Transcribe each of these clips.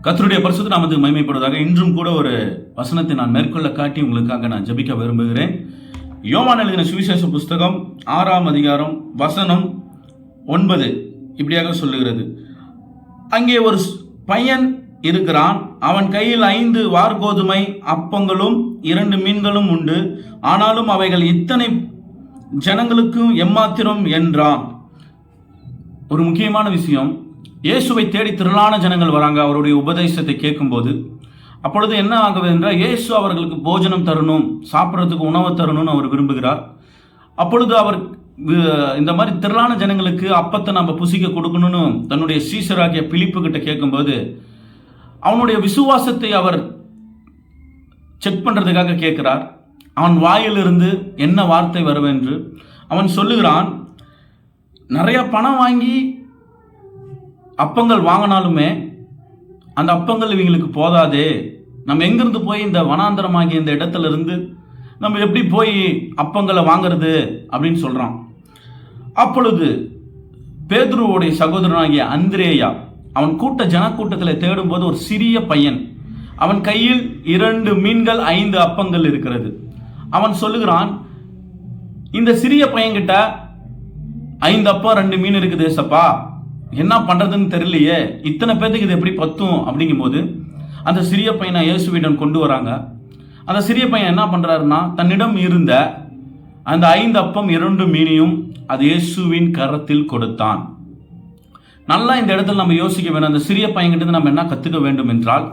கர்த்தருடைய பரிசுத்த நாமத்துக்கு மகிமைப்படுவதாக இன்றும் கூட ஒரு வசனத்தை நான் மேற்கொள்ள காட்டி உங்களுக்காக நான் ஜெபிக்க விரும்புகிறேன். யோவான் எழுதின சுவிசேஷ புஸ்தகம் 6ஆம் அதிகாரம் வசனம் 9 இப்படியாக சொல்லுகிறது. அங்கே ஒரு பையன் இருக்கிறான். அவன் கையில் 5 வார்கோதுமை அப்பங்களும் 2 மீன்களும் உண்டு. ஆனாலும் அவைகள் இத்தனை ஜனங்களுக்கும் எம்மாத்திரம் என்றான். ஒரு முக்கியமான விஷயம், இயேசுவை தேடி திரளான ஜனங்கள் வராங்க அவருடைய உபதேசத்தை கேட்கும்போது. அப்பொழுது என்ன ஆகுது என்றால், இயேசு அவர்களுக்கு போஜனம் தரணும், சாப்பிட்றதுக்கு உணவு தரணும்னு அவர் விரும்புகிறார். அப்பொழுது அவர் இந்த மாதிரி திரளான ஜனங்களுக்கு அப்பத்தை நம்ம புசிக்க கொடுக்கணும்னு தன்னுடைய சீஷராகிய பிலிப்பு கிட்ட கேட்கும்போது, அவனுடைய விசுவாசத்தை அவர் செக் பண்றதுக்காக கேட்கிறார். அவன் வாயிலிருந்து என்ன வார்த்தை வருவென்று அவன் சொல்லுகிறான். நிறைய பணம் வாங்கி அப்பங்கள் வாங்கினாலுமே அந்த அப்பங்கள் இவங்களுக்கு போதாதே, நம்ம எங்கிருந்து போய் இந்த வனாந்தரமாகிய இந்த இடத்துல இருந்து நம்ம எப்படி போய் அப்பங்களை வாங்கிறது அப்படின்னு சொல்றான். அப்பொழுது பேதுருவோடைய சகோதரனாகிய அந்திரேயா அவன் ஜனக்கூட்டத்தில் தேடும்போது ஒரு சிறிய பையன், அவன் கையில் 2 மீன்கள் 5 அப்பங்கள் இருக்கிறது. அவன் சொல்லுகிறான், இந்த சிறிய பையன்கிட்ட 5 அப்பம் 2 மீன் இருக்குது ஏசப்பா, என்ன பண்றதுன்னு தெரியலையே, இத்தனை பேருக்கு இது எப்படி பத்தும் அப்படிங்கும்போது அந்த சிறிய பையனை இயேசுவிடம் கொண்டு வராங்க. அந்த சிறிய பையன் என்ன பண்றாருன்னா, தன்னிடம் இருந்த அந்த 5 அப்பம் 2 மீனையும் அது இயேசுவின் கரத்தில் கொடுத்தான். நல்லா இந்த இடத்துல நம்ம யோசிக்க வேணும். அந்த சிறிய பையன்கிட்ட நம்ம என்ன கத்துக்க வேண்டும் என்றால்,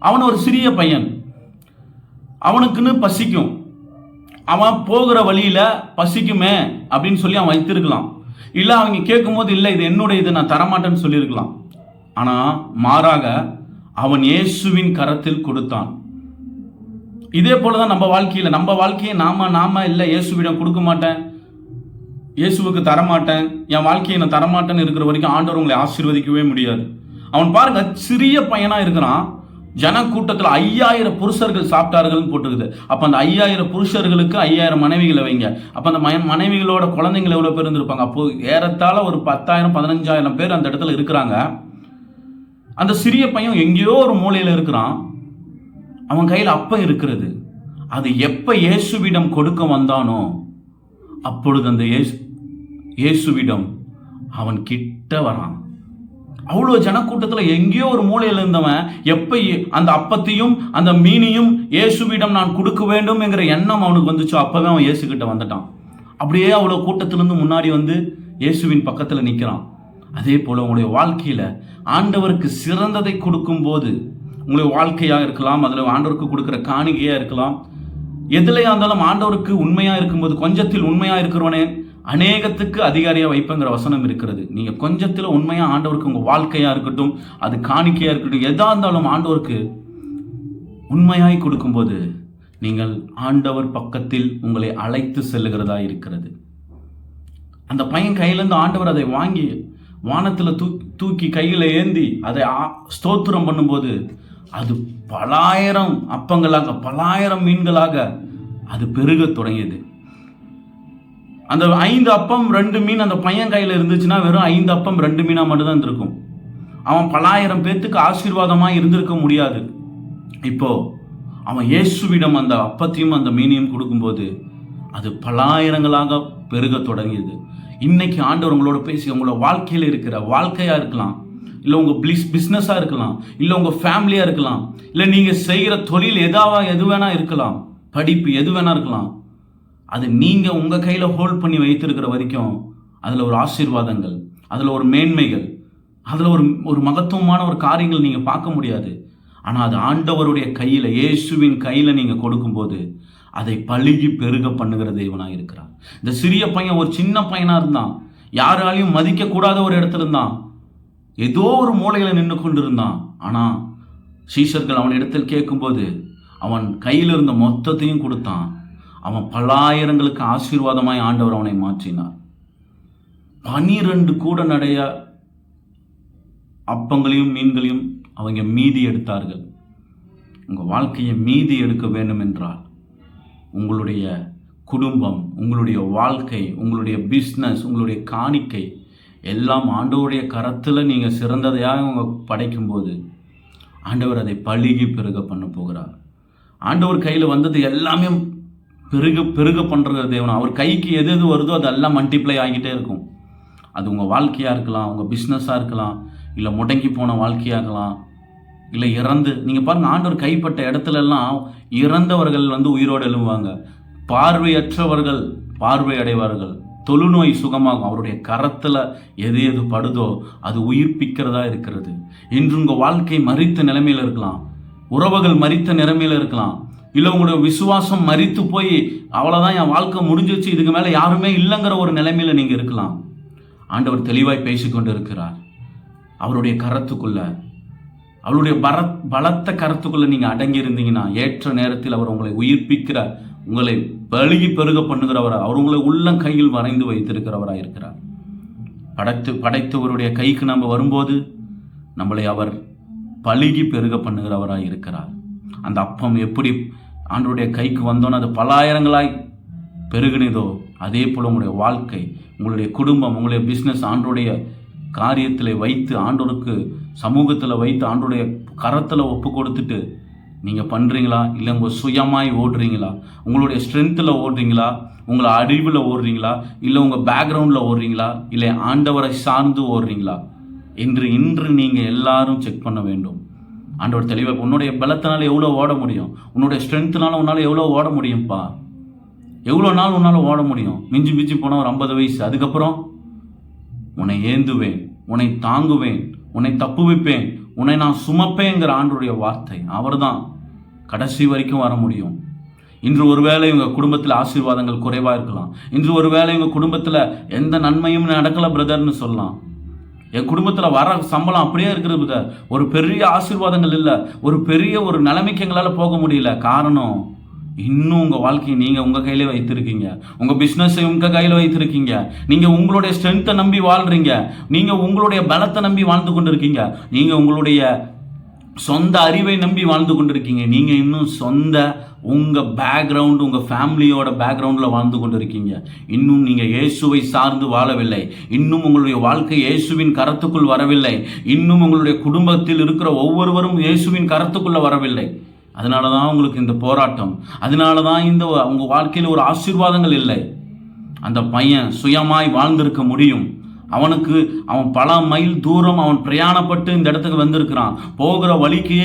அவன் ஒரு சிறிய பையன், அவனுக்குன்னு பசிக்கும், அவன் போகிற வழியில பசிக்குமே அப்படின்னு சொல்லி அவன் வைத்திருக்கலாம். இல்லை அவங்க கேட்கும் போது இல்லை இது என்னுடைய, இது நான் தரமாட்டேன்னு சொல்லியிருக்கலாம். ஆனா மாறாக அவன் இயேசுவின் கரத்தில் கொடுத்தான். இதே போலதான் நம்ம வாழ்க்கையை நாம இல்லை இயேசுவிடம் கொடுக்க மாட்டேன், இயேசுவுக்கு தரமாட்டேன், என் வாழ்க்கையை நான் தரமாட்டேன்னு இருக்கிற வரைக்கும் ஆண்டவர் உங்களை ஆசீர்வதிக்கவே முடியாது. அவன் பாருங்க, சிறிய பையனா இருக்கிறான். ஜனக்கூட்டத்தில் 5000 புருஷர்கள் சாப்பிட்டார்கள் போட்டுருக்குது. அப்ப அந்த 5000 புருஷர்களுக்கு 5000 மனைவிகளை வைங்க. அப்ப அந்த மனைவிகளோட குழந்தைகள் எவ்வளவு பேர் இருந்திருப்பாங்க? அப்போ ஏறத்தாழ ஒரு 10,000 15,000 பேர் அந்த இடத்துல இருக்கிறாங்க. அந்த சிறிய பையன் எங்கேயோ ஒரு மூலையில இருக்கிறான். அவன் கையில் அப்பம் இருக்கிறது. அது எப்ப இயேசுவிடம் கொடுக்க வந்தானோ அப்பொழுது அந்த இயேசுவிடம் அவன் கிட்ட வரான். அவ்வளோ ஜனக்கூட்டத்தில் எங்கேயோ ஒரு மூலையில் இருந்தவன் எப்ப அந்த அப்பத்தையும் அந்த மீனையும் இயேசுவிடம் நான் கொடுக்க வேண்டும் என்கிற எண்ணம் அவனுக்கு வந்துச்சோ அப்பவே அவன் இயேசு கிட்ட வந்துட்டான். அப்படியே அவ்வளோ கூட்டத்திலிருந்து முன்னாடி வந்து இயேசுவின் பக்கத்தில் நிற்கிறான். அதே போல உங்களுடைய வாழ்க்கையில ஆண்டவருக்கு சிறந்ததை கொடுக்கும் போது, உங்களுடைய வாழ்க்கையா இருக்கலாம், அதுல ஆண்டவருக்கு கொடுக்கிற காணிக்கையா இருக்கலாம், எதுலையா இருந்தாலும் ஆண்டவருக்கு உண்மையா இருக்கும்போது, கொஞ்சத்தில் உண்மையா இருக்கிறவனே அநேகத்துக்கு அதிகாரியா வைப்பங்கிற வசனம் இருக்கிறது. நீங்க கொஞ்சத்துல உண்மையா ஆண்டவருக்கு உங்க வாழ்க்கையா இருக்கட்டும், அது காணிக்கையா இருக்கட்டும், எதா இருந்தாலும் ஆண்டவருக்கு உண்மையாய் கொடுக்கும்போது நீங்கள் ஆண்டவர் பக்கத்தில் உங்களை அழைத்து செல்லுகிறதா இருக்கிறது. அந்த பையன் கையிலிருந்து ஆண்டவர் அதை வாங்கி வானத்துல தூக்கி கையில ஏந்தி அதை ஸ்தோத்திரம் பண்ணும்போது அது பலாயிரம் அப்பங்களாக, பலாயிரம் மீன்களாக அது பெருக தொடங்கியது. அந்த 5 அப்பம் 2 மீன் அந்த பையன் கையில் இருந்துச்சுன்னா வெறும் 5 அப்பம் 2 மீனா மட்டும்தான் இருக்கும். அவன் பலாயிரம் பேத்துக்கு ஆசீர்வாதமா இருந்திருக்க முடியாது. இப்போ அவன் இயேசுவிடம் அந்த அப்பத்தையும் அந்த மீனையும் கொடுக்கும்போது அது பலாயிரங்களாக பெருக தொடங்கியது. இன்னைக்கு ஆண்டவர் உங்களோட பேசி, உங்களோட வாழ்க்கையில் இருக்கிற வாழ்க்கையா இருக்கலாம், இல்லை உங்க பிஸ்னஸா இருக்கலாம், இல்லை உங்க ஃபேமிலியா இருக்கலாம், இல்லை நீங்க செய்கிற தொழில் எது வேணா இருக்கலாம், படிப்பு எது வேணா இருக்கலாம், அது நீங்க உங்க கையில ஹோல்ட் பண்ணி வைத்திருக்கிற வரைக்கும் அதுல ஒரு ஆசீர்வாதங்கள், அதுல ஒரு மேன்மைகள், அதுல ஒரு மகத்துவமான ஒரு காரியங்கள் நீங்க பார்க்க முடியாது. ஆனா அது ஆண்டவருடைய கையில, இயேசுவின் கையில நீங்க கொடுக்கும்போது அதை பழுகி பெருக பண்ணுகிற தேவனா இருக்கிறார். இந்த சிறிய பையன் ஒரு சின்ன பையனா இருந்தான், யாராலையும் மதிக்க கூடாத ஒரு இடத்துல இருந்தான், ஏதோ ஒரு மூலையில நின்று கொண்டு இருந்தான். ஆனா சீஷர்கள் அவன் இடத்தில் கேட்கும்போது அவன் கையில் இருந்த மொத்தத்தையும் கொடுத்தான். அவன் பலாயிரங்களுக்கு ஆசீர்வாதமாய் ஆண்டவர் அவனை மாற்றினார். 12 கூட நிறைய அப்பங்களையும் மீன்களையும் அவங்க மீதி எடுத்தார்கள். உங்க வாழ்க்கையை மீதி எடுக்க வேண்டும் என்றால் உங்களுடைய குடும்பம், உங்களுடைய வாழ்க்கை, உங்களுடைய பிஸ்னஸ், உங்களுடைய காணிக்கை எல்லாம் ஆண்டவருடைய கரத்தில் நீங்கள் சிறந்ததையாக உங்க படைக்கும்போது ஆண்டவர் அதை பழுகி பெருக பண்ண போகிறார். ஆண்டவர் கையில் வந்தது எல்லாமே பெருக பண்ணுற தேவன். அவர் கைக்கு எது எது வருதோ அதெல்லாம் மல்டிப்ளை ஆகிட்டே இருக்கும். அது உங்கள் வாழ்க்கையாக இருக்கலாம், உங்கள் பிஸ்னஸாக இருக்கலாம், இல்லை முடங்கி போன வாழ்க்கையாக இருக்கலாம், இல்லை நீங்கள் பாருங்கள், ஆண்டவர் கைப்பட்ட இடத்துலலாம் இறந்தவர்கள் உயிரோடு எழுவாங்க, பார்வையற்றவர்கள் பார்வை அடைவார்கள், தொழுநோய் சுகமாகும். அவருடைய கரத்தில் எது எது படுதோ அது உயிர்ப்பிக்கிறதா இருக்கிறது. இன்று உங்கள் வாழ்க்கை மரித்த நிலைமையில் இருக்கலாம், உறவுகள் மரித்த நிலைமையில் இருக்கலாம், இல்லை உங்களுடைய விசுவாசம் மரித்து போய் அவ்வளோதான் என் வாழ்க்கை முடிஞ்சிச்சு, இதுக்கு மேலே யாருமே இல்லைங்கிற ஒரு நிலைமையில் நீங்கள் இருக்கலாம். ஆண்டவர் தெளிவாய் பேசிக்கொண்டு இருக்கிறார். அவருடைய கரத்துக்குள்ள, அவருடைய பலத்த கரத்துக்குள்ள நீங்கள் அடங்கி இருந்தீங்கன்னா ஏற்ற நேரத்தில் அவர் உங்களை உயிர்ப்பிக்கிற, உங்களை பழுகி பெருக பண்ணுகிறவராக, அவர் உங்களை உள்ளம் கையில் வரைந்து வைத்திருக்கிறவராக இருக்கிறார். படைத்தவருடைய கைக்கு நம்ம வரும்போது நம்மளை அவர் பழுகி பெருக பண்ணுகிறவராக இருக்கிறார். அந்த அப்பம் எப்படி ஆண்டவருடைய கைக்கு வந்தோன்னு அது பலாயிரங்களாய் பெருகினதோ அதே போல் உங்களுடைய வாழ்க்கை, உங்களுடைய குடும்பம், உங்களுடைய பிஸ்னஸ் ஆண்டவருடைய காரியத்தில் வைத்து, ஆண்டவருக்கு சமூகத்தில் வைத்து, ஆண்டவருடைய கரத்தில் ஒப்பு கொடுத்துட்டு நீங்கள் பண்ணுறீங்களா? இல்லை உங்கள் சுயமாய் ஓடுறீங்களா? உங்களுடைய ஸ்ட்ரென்த்தில் ஓடுறீங்களா? உங்களை அறிவில் ஓடுறீங்களா? இல்லை உங்கள் பேக்ரவுண்டில் ஓடுறீங்களா? இல்லை ஆண்டவரை சார்ந்து ஓடுறீங்களா இன்று நீங்கள் எல்லாரும் செக் பண்ண வேண்டும். ஆண்டவர் தெளிவாக, உன்னுடைய பலத்தினால எவ்வளோ ஓட முடியும்? உன்னுடைய ஸ்ட்ரென்த்துனால உன்னால் எவ்வளோ ஓட முடியும்ப்பா? எவ்வளோ நாள் உன்னால் ஓட முடியும்? மிஞ்சி போனால் ஒரு 50 வயசு. அதுக்கப்புறம் உன்னை ஏந்துவேன், உன்னை தாங்குவேன், உன்னை தப்புவிப்பேன், உன்னை நான் சுமப்பேங்கிற ஆண்டவருடைய வார்த்தை. அவர் தான் கடைசி வரைக்கும் வர முடியும். இன்று ஒருவேளை உங்கள் குடும்பத்தில் ஆசீர்வாதங்கள் குறைவாக இருக்கலாம். இன்று ஒருவேளை உங்கள் குடும்பத்தில் எந்த நன்மையும் நடக்கலை பிரதர்னு சொல்லலாம். என் குடும்பத்தில் வர சம்பளம் அப்படியே இருக்கிறது பிரதர், ஒரு பெரிய ஆசீர்வாதங்கள் இல்லை, ஒரு பெரிய ஒரு நிலைமைக்கு எங்களால் போக முடியல. காரணம், இன்னும் உங்கள் வாழ்க்கையை நீங்கள் உங்கள் கையில் வைத்திருக்கீங்க, உங்கள் பிஸ்னஸை உங்கள் கையில் வைத்திருக்கீங்க, நீங்கள் உங்களுடைய ஸ்ட்ரென்த்தை நம்பி வாழ்கிறீங்க, நீங்கள் உங்களுடைய பலத்தை நம்பி வாழ்ந்து கொண்டு இருக்கீங்க, நீங்கள் உங்களுடைய சொந்த அறிவை நம்பி வாழ்ந்து கொண்டு இருக்கீங்க. நீங்கள் இன்னும் சொந்த உங்கள் பேக்ரவுண்டு, உங்கள் ஃபேமிலியோட பேக்ரவுண்டில் வாழ்ந்து கொண்டு இருக்கீங்க. இன்னும் நீங்கள் இயேசுவை சார்ந்து வாழவில்லை. இன்னும் உங்களுடைய வாழ்க்கை இயேசுவின் கரத்துக்குள் வரவில்லை. இன்னும் உங்களுடைய குடும்பத்தில் இருக்கிற ஒவ்வொருவரும் இயேசுவின் கரத்துக்குள்ளே வரவில்லை. அதனால தான் உங்களுக்கு இந்த போராட்டம், அதனால தான் இந்த உங்கள் வாழ்க்கையில் ஒரு ஆசீர்வாதங்கள் இல்லை. அந்த பையன் சுயமாய் வாழ்ந்திருக்க முடியும். அவன் பல மைல் தூரம் அவன் பிரயாணப்பட்டு இந்த இடத்துக்கு வந்திருக்கிறான். போகிற வழிக்கு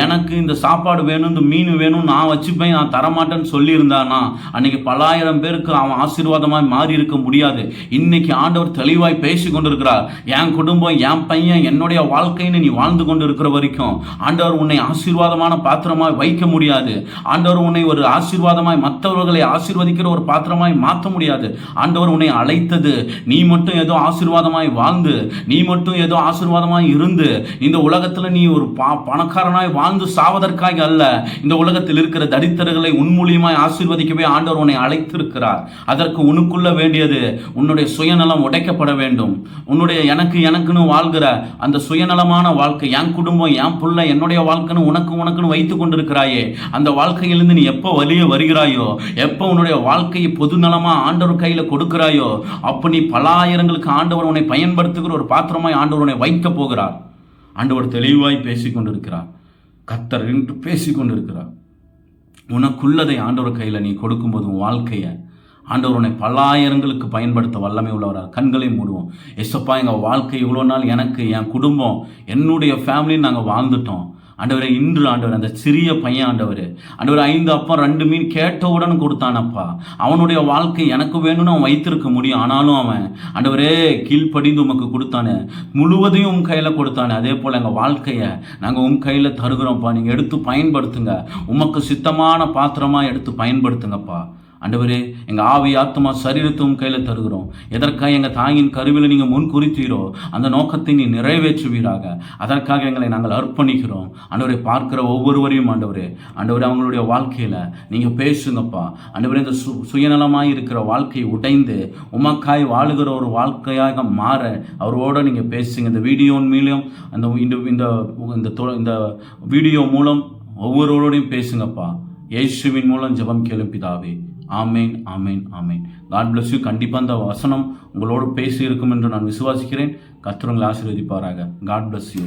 எனக்கு இந்த சாப்பாடு வேணும், இந்த மீன் வேணும், நான் வச்சுப்பேன், நான் தரமாட்டேன்னு சொல்லியிருந்தானா அன்னைக்கு பலாயிரம் பேருக்கு அவன் ஆசீர்வாதமாய் மாறி இருக்க முடியாது. இன்னைக்கு ஆண்டவர் தெளிவாய் பேசி கொண்டிருக்கிறார். என் குடும்பம், என் பையன், என்னுடைய வாழ்க்கைன்னு நீ வாழ்ந்து கொண்டு இருக்கிற வரைக்கும் ஆண்டவர் உன்னை ஆசீர்வாதமான பாத்திரமாய் வைக்க முடியாது. ஆண்டவர் உன்னை ஒரு ஆசீர்வாதமாய், மற்றவர்களை ஆசீர்வதிக்கிற ஒரு பாத்திரமாய் மாற்ற முடியாது. ஆண்டவர் உன்னை அழைத்தது நீ மட்டும் ஏதோ ஆசீர்வாதமாய் வாழ்ந்து, நீ மட்டும் ஏதோ ஆசீர்வாதமாய் இருந்து இந்த உலகத்துல நீ ஒரு பணக்காரனாய் வாழ்ந்து சாவதற்காக அல்ல. இந்த உலகத்தில் இருக்கிற தரித்திரர்களை உன்மூலியமாய் ஆசீர்வதிக்கவே ஆண்டவர் உன்னை அழைத்திருக்கிறார். அதற்கு உனக்குள்ள வேண்டியது உன்னுடைய சுயநலம் உடைக்கப்பட வேண்டும். உன்னுடைய எனக்குன்னு வாழ்கிற அந்த சுயநலமான வாழ்க்கை, என் குடும்பம், என் பிள்ளை, என்னுடைய வாழ்க்கைன்னு உனக்குன்னு வைத்துக் கொண்டிருக்கிறாயே, அந்த வாழ்க்கையிலிருந்து நீ எப்போ வெளியே வருகிறாயோ, எப்போ உன்னுடைய வாழ்க்கையை பொதுநலமா ஆண்டவர் கையில கொடுக்கிறாயோ, அப்ப நீ பலாயிரங்களுக்கு ஆண்டவர் உன்னை பயன்படுத்துகிற ஒரு பாத்திரமாய் ஆண்டவர் உன்னை வைக்க போகிறார். ஆண்டவர் தெளிவாய் பேசிக்கொண்டிருக்கிறார். கர்த்தர் என்று பேசிக்கொண்டிருக்கிறார். உனக்குள்ளதை ஆண்டவர் கையில நீ கொடுக்கும்போது உன் வாழ்க்கைய ஆண்டவர் உன்னை பல்லாயிரங்களுக்கு பயன்படுத்த வல்லமை உள்ளவராக. கண்களை மூடுவோம். எஸ்ஸப்பா, எங்கள் வாழ்க்கை இவ்வளோ நாள் எனக்கு, என் குடும்பம், என்னுடைய ஃபேமிலின்னு நாங்கள் வாழ்ந்துட்டோம். ஆண்டவரே, இன்று ஆண்டவர் அந்த சிறிய பையன் ஆண்டவர் 5 அப்பம் 2 மீன் கேட்டவுடன் கொடுத்தானப்பா. அவனுடைய வாழ்க்கை எனக்கு வேணும்னு அவன் வைத்திருக்க முடியும். ஆனாலும் அவன் ஆண்டவரே கீழ்ப்படிந்து உமக்கு கொடுத்தானே, முழுவதையும் உன் கையில் கொடுத்தானே. அதே போல் எங்கள் வாழ்க்கையை நாங்கள் உன் கையில் தருகிறோம்ப்பா. நீங்கள் எடுத்து பயன்படுத்துங்க. உமக்கு சித்தமான பாத்திரமாக எடுத்து பயன்படுத்துங்கப்பா. ஆண்டவரே, எங்கள் ஆவி, ஆத்மா, சரீரத்தும் கையில் தருகிறோம். எதற்காக எங்கள் தாயின் கருவில் நீங்கள் முன் குறித்தீரோ அந்த நோக்கத்தை நீ நிறைவேற்றுவீராக. அதற்காக எங்களை நாங்கள் அர்ப்பணிக்கிறோம். ஆண்டவரை பார்க்கிற ஒவ்வொருவரையும் ஆண்டவரே அவங்களுடைய வாழ்க்கையில் நீங்கள் பேசுங்கப்பா. ஆண்டவரே, இந்த சுயநலமாய் இருக்கிற வாழ்க்கையை உடைந்து உமக்காய் வாழுகிற ஒரு வாழ்க்கையாக மாற அவரோடு நீங்கள் பேசுங்க. இந்த வீடியோ மூலம் இந்த வீடியோ மூலம் ஒவ்வொருவரோடையும் பேசுங்கப்பா. இயேசுவின் மூலம் ஜெபம் கேளும் பிதாவே. ஆமேன், ஆமேன், ஆமேன். God bless you. கண்டிப்பாக அந்த வசனம் உங்களோடு பேசி இருக்கும் என்று நான் விசுவாசிக்கிறேன். கர்த்தர் உங்களை ஆசீர்வதிப்பாராக. God bless you.